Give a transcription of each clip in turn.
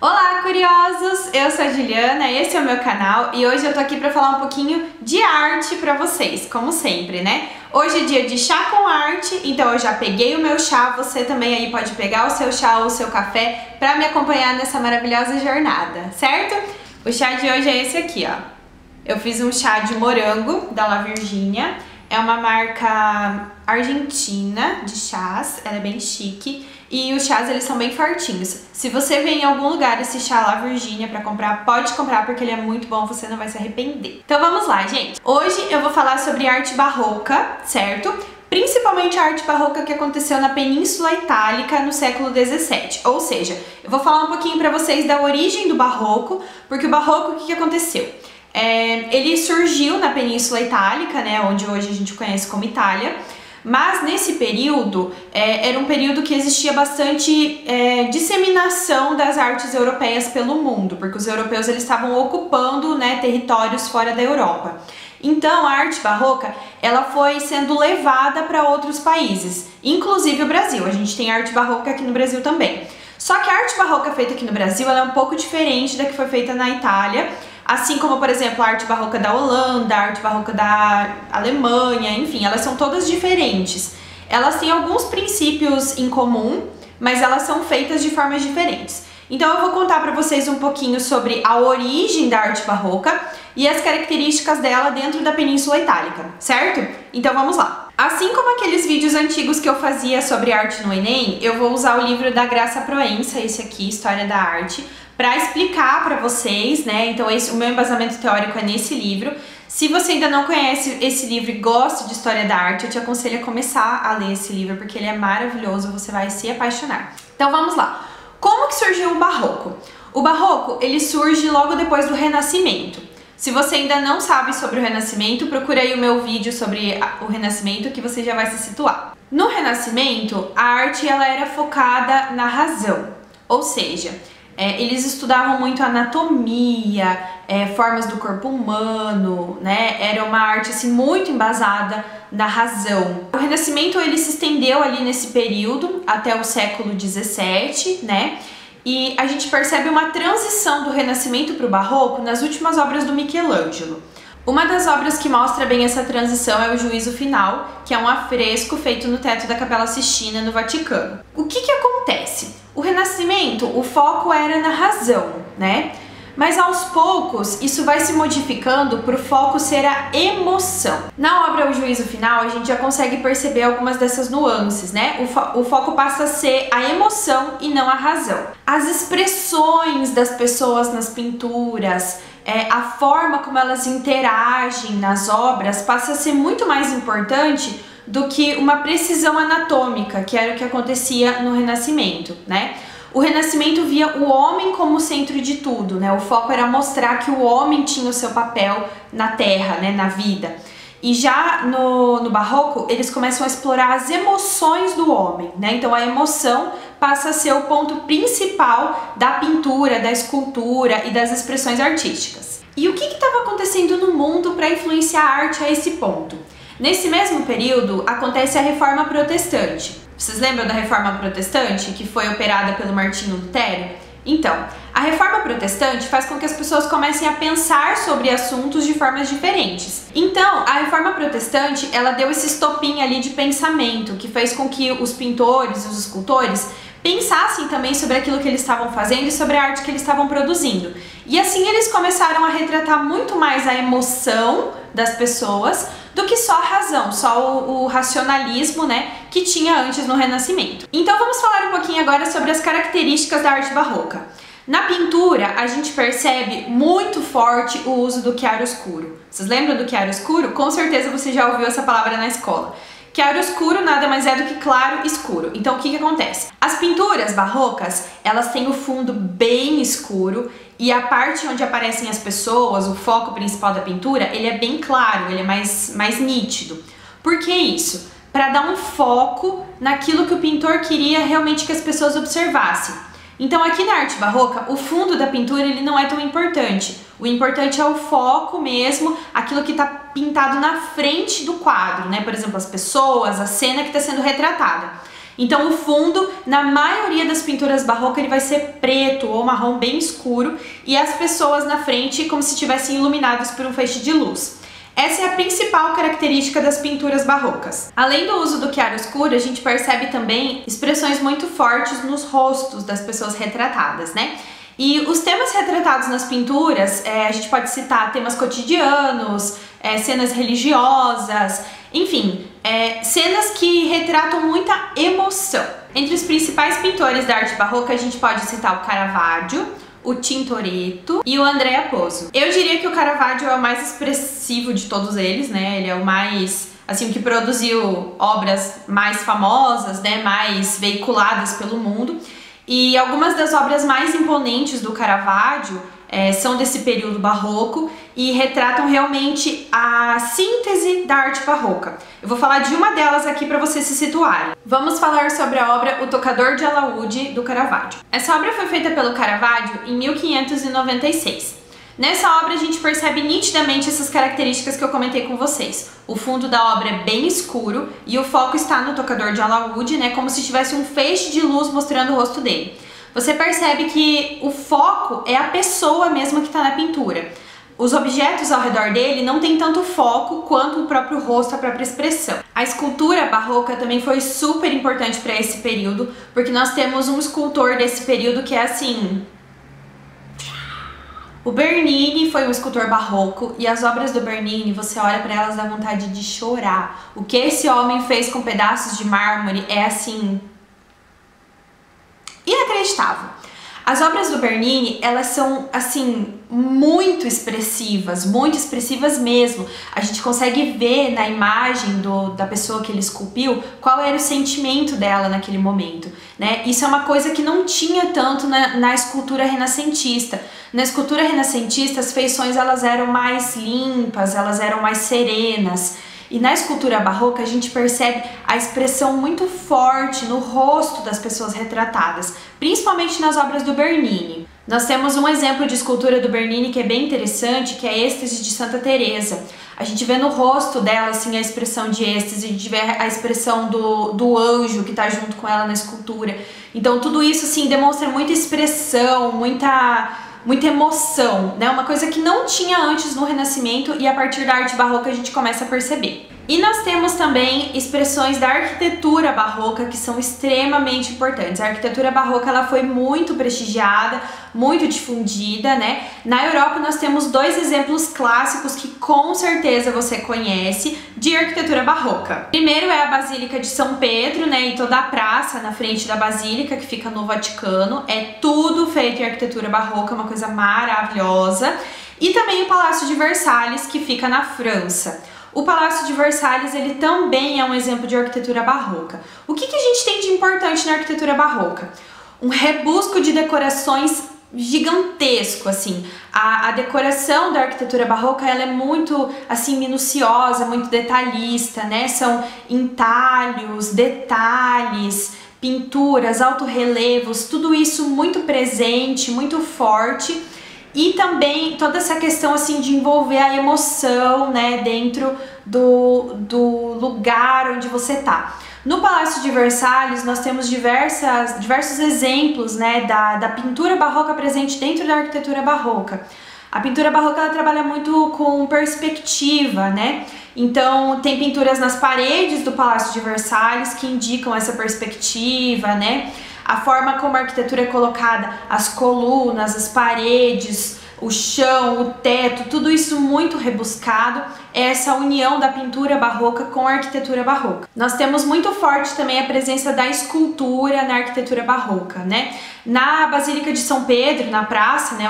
Olá, curiosos! Eu sou a Juliana, esse é o meu canal e hoje eu tô aqui pra falar um pouquinho de arte pra vocês, como sempre, né? Hoje é dia de chá com arte, então eu já peguei o meu chá, você também aí pode pegar o seu chá ou o seu café pra me acompanhar nessa maravilhosa jornada, certo? O chá de hoje é esse aqui, ó. Eu fiz um chá de morango da La Virginia, é uma marca argentina de chás, ela é bem chique. E os chás, eles são bem fortinhos. Se você vê em algum lugar esse chá La Virginia pra comprar, pode comprar porque ele é muito bom, você não vai se arrepender. Então vamos lá, gente. Hoje eu vou falar sobre arte barroca, certo? Principalmente a arte barroca que aconteceu na Península Itálica no século XVII. Ou seja, eu vou falar um pouquinho pra vocês da origem do barroco, porque o barroco, o que aconteceu? Ele surgiu na Península Itálica, né, onde hoje a gente conhece como Itália. Mas nesse período, era um período que existia bastante disseminação das artes europeias pelo mundo, porque os europeus eles estavam ocupando, né, territórios fora da Europa. Então a arte barroca ela foi sendo levada para outros países, inclusive o Brasil. A gente tem arte barroca aqui no Brasil também. Só que a arte barroca feita aqui no Brasil ela é um pouco diferente da que foi feita na Itália. Assim como, por exemplo, a arte barroca da Holanda, a arte barroca da Alemanha, enfim, elas são todas diferentes. Elas têm alguns princípios em comum, mas elas são feitas de formas diferentes. Então eu vou contar para vocês um pouquinho sobre a origem da arte barroca e as características dela dentro da Península Itálica, certo? Então vamos lá. Assim como aqueles vídeos antigos que eu fazia sobre arte no Enem, eu vou usar o livro da Graça Proença, esse aqui, História da Arte, para explicar para vocês, né? Então o meu embasamento teórico é nesse livro. Se você ainda não conhece esse livro e gosta de História da Arte, eu te aconselho a começar a ler esse livro, porque ele é maravilhoso, você vai se apaixonar. Então vamos lá. Como que surgiu o Barroco? O Barroco, ele surge logo depois do Renascimento. Se você ainda não sabe sobre o Renascimento, procura aí o meu vídeo sobre o Renascimento que você já vai se situar. No Renascimento, a arte ela era focada na razão, ou seja, eles estudavam muito anatomia, formas do corpo humano, né? Era uma arte assim muito embasada na razão. O Renascimento ele se estendeu ali nesse período até o século XVII, né? E a gente percebe uma transição do Renascimento para o Barroco nas últimas obras do Michelangelo. Uma das obras que mostra bem essa transição é o Juízo Final, que é um afresco feito no teto da Capela Sistina no Vaticano. O que acontece? O Renascimento, o foco era na razão, né? Mas aos poucos isso vai se modificando para o foco ser a emoção. Na obra O Juízo Final a gente já consegue perceber algumas dessas nuances, né? O foco passa a ser a emoção e não a razão. As expressões das pessoas nas pinturas, a forma como elas interagem nas obras passa a ser muito mais importante do que uma precisão anatômica, que era o que acontecia no Renascimento, né? O Renascimento via o homem como centro de tudo, né? O foco era mostrar que o homem tinha o seu papel na Terra, né? Na vida. E já no Barroco, eles começam a explorar as emoções do homem, né? Então a emoção passa a ser o ponto principal da pintura, da escultura e das expressões artísticas. E o que estava acontecendo no mundo para influenciar a arte a esse ponto? Nesse mesmo período, acontece a Reforma Protestante. Vocês lembram da Reforma Protestante, que foi operada pelo Martinho Lutero? Então, a Reforma Protestante faz com que as pessoas comecem a pensar sobre assuntos de formas diferentes. Então, a Reforma Protestante, ela deu esse estopim ali de pensamento, que fez com que os pintores e os escultores pensassem também sobre aquilo que eles estavam fazendo e sobre a arte que eles estavam produzindo. E assim eles começaram a retratar muito mais a emoção das pessoas do que só a razão, só o racionalismo, né, que tinha antes no Renascimento. Então vamos falar um pouquinho agora sobre as características da arte barroca. Na pintura, a gente percebe muito forte o uso do chiaroscuro. Vocês lembram do chiaroscuro? Com certeza você já ouviu essa palavra na escola. Chiaroscuro nada mais é do que claro escuro. Então o que acontece? As pinturas barrocas, elas têm o fundo bem escuro e a parte onde aparecem as pessoas, o foco principal da pintura, ele é bem claro, ele é mais nítido. Por que isso? Para dar um foco naquilo que o pintor queria realmente que as pessoas observassem. Então aqui na arte barroca, o fundo da pintura ele não é tão importante. O importante é o foco mesmo, aquilo que está pintado na frente do quadro, né? Por exemplo, as pessoas, a cena que está sendo retratada. Então o fundo, na maioria das pinturas barrocas, ele vai ser preto ou marrom bem escuro e as pessoas na frente como se estivessem iluminadas por um feixe de luz. Essa é a principal característica das pinturas barrocas. Além do uso do chiaroscuro, a gente percebe também expressões muito fortes nos rostos das pessoas retratadas, né? E os temas retratados nas pinturas, a gente pode citar temas cotidianos, cenas religiosas, enfim, cenas que retratam muita emoção. Entre os principais pintores da arte barroca, a gente pode citar o Caravaggio, o Tintoretto e o Andrea Pozzo. Eu diria que o Caravaggio é o mais expressivo de todos eles, né? Ele é o mais, assim, o que produziu obras mais famosas, né? Mais veiculadas pelo mundo. E algumas das obras mais imponentes do Caravaggio são desse período barroco e retratam realmente a síntese da arte barroca. Eu vou falar de uma delas aqui para vocês se situarem. Vamos falar sobre a obra O Tocador de Alaúde, do Caravaggio. Essa obra foi feita pelo Caravaggio em 1596. Nessa obra a gente percebe nitidamente essas características que eu comentei com vocês. O fundo da obra é bem escuro e o foco está no tocador de alaúde, né, como se tivesse um feixe de luz mostrando o rosto dele. Você percebe que o foco é a pessoa mesma que está na pintura. Os objetos ao redor dele não tem tanto foco quanto o próprio rosto, a própria expressão. A escultura barroca também foi super importante para esse período, porque nós temos um escultor desse período que é assim... O Bernini foi um escultor barroco e as obras do Bernini, você olha para elas dá vontade de chorar. O que esse homem fez com pedaços de mármore é assim... inacreditável. As obras do Bernini, elas são, assim, muito expressivas mesmo. A gente consegue ver na imagem da pessoa que ele esculpiu qual era o sentimento dela naquele momento, né? Isso é uma coisa que não tinha tanto na escultura renascentista. Na escultura renascentista, as feições elas eram mais limpas, elas eram mais serenas. E na escultura barroca a gente percebe a expressão muito forte no rosto das pessoas retratadas, principalmente nas obras do Bernini. Nós temos um exemplo de escultura do Bernini que é bem interessante, que é a êxtase de Santa Teresa. A gente vê no rosto dela assim a expressão de êxtase, a gente vê a expressão do anjo que está junto com ela na escultura. Então tudo isso assim demonstra muita expressão, muita emoção, né? Uma coisa que não tinha antes no Renascimento e a partir da arte barroca a gente começa a perceber. E nós temos também expressões da arquitetura barroca que são extremamente importantes. A arquitetura barroca ela foi muito prestigiada, muito difundida, né? Na Europa nós temos dois exemplos clássicos que com certeza você conhece de arquitetura barroca. Primeiro é a Basílica de São Pedro, né? E toda a praça na frente da Basílica que fica no Vaticano. É tudo feito em arquitetura barroca, uma coisa maravilhosa. E também o Palácio de Versalhes, que fica na França. O Palácio de Versalhes, ele também é um exemplo de arquitetura barroca. O que a gente tem de importante na arquitetura barroca? Um rebusco de decorações gigantesco, assim. A decoração da arquitetura barroca, ela é muito, assim, minuciosa, muito detalhista, né? São entalhos, detalhes, pinturas, altorrelevos, tudo isso muito presente, muito forte. E também toda essa questão assim de envolver a emoção, né, dentro do lugar onde você tá. No Palácio de Versalhes nós temos diversos exemplos, né, da pintura barroca presente dentro da arquitetura barroca. A pintura barroca ela trabalha muito com perspectiva, né? Então tem pinturas nas paredes do Palácio de Versalhes que indicam essa perspectiva, né? A forma como a arquitetura é colocada, as colunas, as paredes, o chão, o teto, tudo isso muito rebuscado, é essa união da pintura barroca com a arquitetura barroca. Nós temos muito forte também a presença da escultura na arquitetura barroca, né? Na Basílica de São Pedro, na praça, né,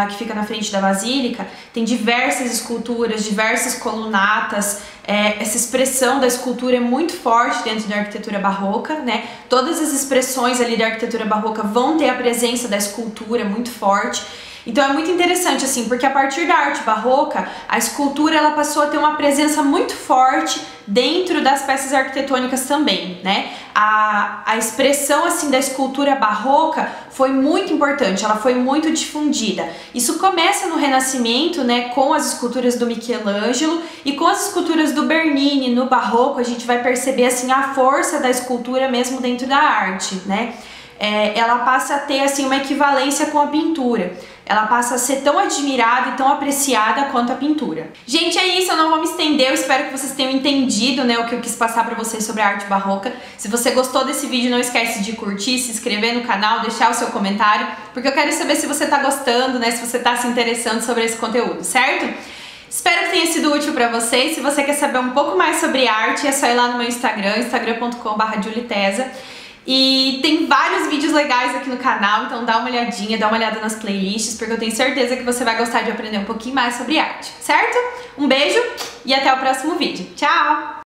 que fica na frente da Basílica, tem diversas esculturas, diversas colunatas. Essa expressão da escultura é muito forte dentro da arquitetura barroca, né? Todas as expressões ali da arquitetura barroca vão ter a presença da escultura muito forte. Então é muito interessante assim, porque a partir da arte barroca, a escultura ela passou a ter uma presença muito forte dentro das peças arquitetônicas também, né? A expressão assim da escultura barroca foi muito importante, ela foi muito difundida. Isso começa no Renascimento, né, com as esculturas do Michelangelo e com as esculturas do Bernini no barroco, a gente vai perceber assim a força da escultura mesmo dentro da arte, né? Ela passa a ter assim uma equivalência com a pintura. Ela passa a ser tão admirada e tão apreciada quanto a pintura. Gente, é isso, eu não vou me estender, eu espero que vocês tenham entendido, né, o que eu quis passar pra vocês sobre a arte barroca. Se você gostou desse vídeo, não esquece de curtir, se inscrever no canal, deixar o seu comentário, porque eu quero saber se você tá gostando, né, se você tá se interessando sobre esse conteúdo, certo? Espero que tenha sido útil pra vocês. Se você quer saber um pouco mais sobre arte, é só ir lá no meu Instagram, instagram.com/julietesa. E tem vários vídeos legais aqui no canal, então dá uma olhadinha, dá uma olhada nas playlists, porque eu tenho certeza que você vai gostar de aprender um pouquinho mais sobre arte, certo? Um beijo e até o próximo vídeo. Tchau!